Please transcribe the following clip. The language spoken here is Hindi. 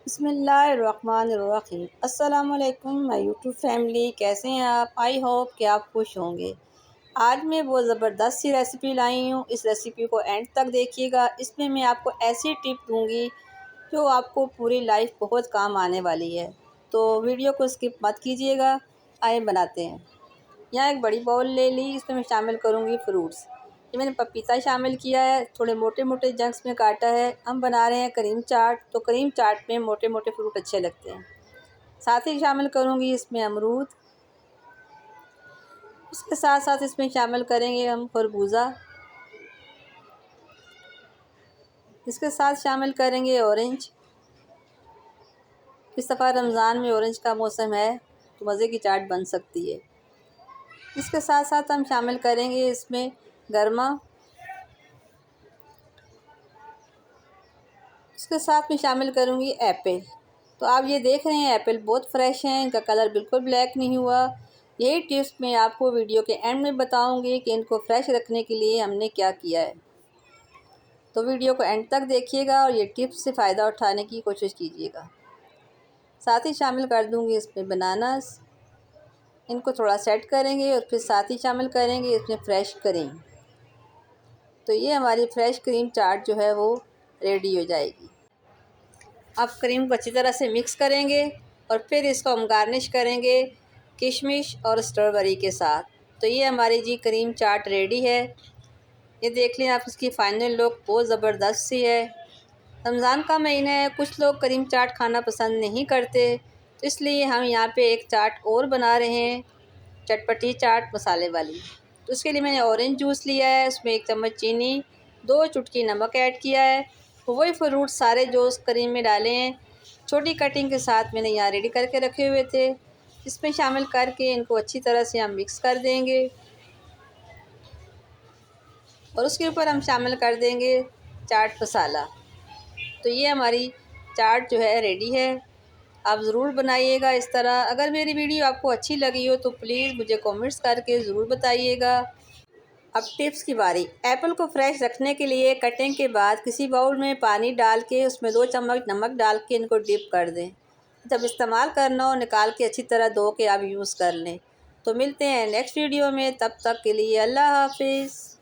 बिस्मिल्लाहिर्रहमानिर्रहीम। अस्सलामुअलैकुम माय यूट्यूब फैमिली, कैसे हैं आप? आई होप कि आप खुश होंगे। आज मैं बहुत ज़बरदस्त सी रेसिपी लाई हूँ। इस रेसिपी को एंड तक देखिएगा। इसमें मैं आपको ऐसी टिप दूँगी जो आपको पूरी लाइफ बहुत काम आने वाली है, तो वीडियो को स्किप मत कीजिएगा। आइए बनाते हैं। यहाँ एक बड़ी बाउल ले ली, इसमें मैं शामिल करूँगी फ्रूट्स। ये मैंने पपीता शामिल किया है, थोड़े मोटे मोटे जंक्स में काटा है। हम बना रहे हैं करीम चाट, तो करीम चाट में मोटे मोटे फ्रूट अच्छे लगते हैं। साथ ही शामिल करूँगी इसमें अमरूद। उसके साथ साथ इसमें शामिल करेंगे हम खरबूजा। इसके साथ शामिल करेंगे ऑरेंज। इस दफ़ा रमज़ान में ऑरेंज का मौसम है, तो मज़े की चाट बन सकती है। इसके साथ साथ हम शामिल करेंगे इसमें गर्मा। इसके साथ में शामिल करूँगी एप्पल। तो आप ये देख रहे हैं एप्पल बहुत फ्रेश हैं, इनका कलर बिल्कुल ब्लैक नहीं हुआ। यही टिप्स मैं आपको वीडियो के एंड में बताऊंगी कि इनको फ्रेश रखने के लिए हमने क्या किया है। तो वीडियो को एंड तक देखिएगा और ये टिप्स से फ़ायदा उठाने की कोशिश कीजिएगा। साथ ही शामिल कर दूँगी इसमें बनानास। इनको थोड़ा सेट करेंगे और फिर साथ ही शामिल करेंगे इसमें फ्रेश क्रीम। तो ये हमारी फ्रेश क्रीम चाट जो है वो रेडी हो जाएगी। अब क्रीम को अच्छी तरह से मिक्स करेंगे और फिर इसको हम गार्निश करेंगे किशमिश और स्ट्रॉबेरी के साथ। तो ये हमारी जी क्रीम चाट रेडी है। ये देख लें आप, इसकी फ़ाइनल लुक बहुत ज़बरदस्त सी है। रमज़ान का महीना है, कुछ लोग करीम चाट खाना पसंद नहीं करते, तो इसलिए हम यहाँ पे एक चाट और बना रहे हैं, चटपटी चाट मसाले वाली। तो उसके लिए मैंने ऑरेंज जूस लिया है, उसमें 1 चम्मच चीनी, 2 चुटकी नमक ऐड किया है। तो वही फ्रूट सारे जो उस क्रीम में डाले हैं, छोटी कटिंग के साथ मैंने यहाँ रेडी करके रखे हुए थे। इसमें शामिल करके इनको अच्छी तरह से हम मिक्स कर देंगे और उसके ऊपर हम शामिल कर देंगे चाट मसाला। तो ये हमारी चाट जो है रेडी है। आप ज़रूर बनाइएगा इस तरह। अगर मेरी वीडियो आपको अच्छी लगी हो तो प्लीज़ मुझे कमेंट्स करके ज़रूर बताइएगा। अब टिप्स की बारी। एप्पल को फ्रेश रखने के लिए कटिंग के बाद किसी बाउल में पानी डाल के उसमें 2 चम्मच नमक डाल के इनको डिप कर दें। जब इस्तेमाल करना हो निकाल के अच्छी तरह धो के आप यूज़ कर लें। तो मिलते हैं नेक्स्ट वीडियो में, तब तक के लिए अल्लाह हाफ़िज़।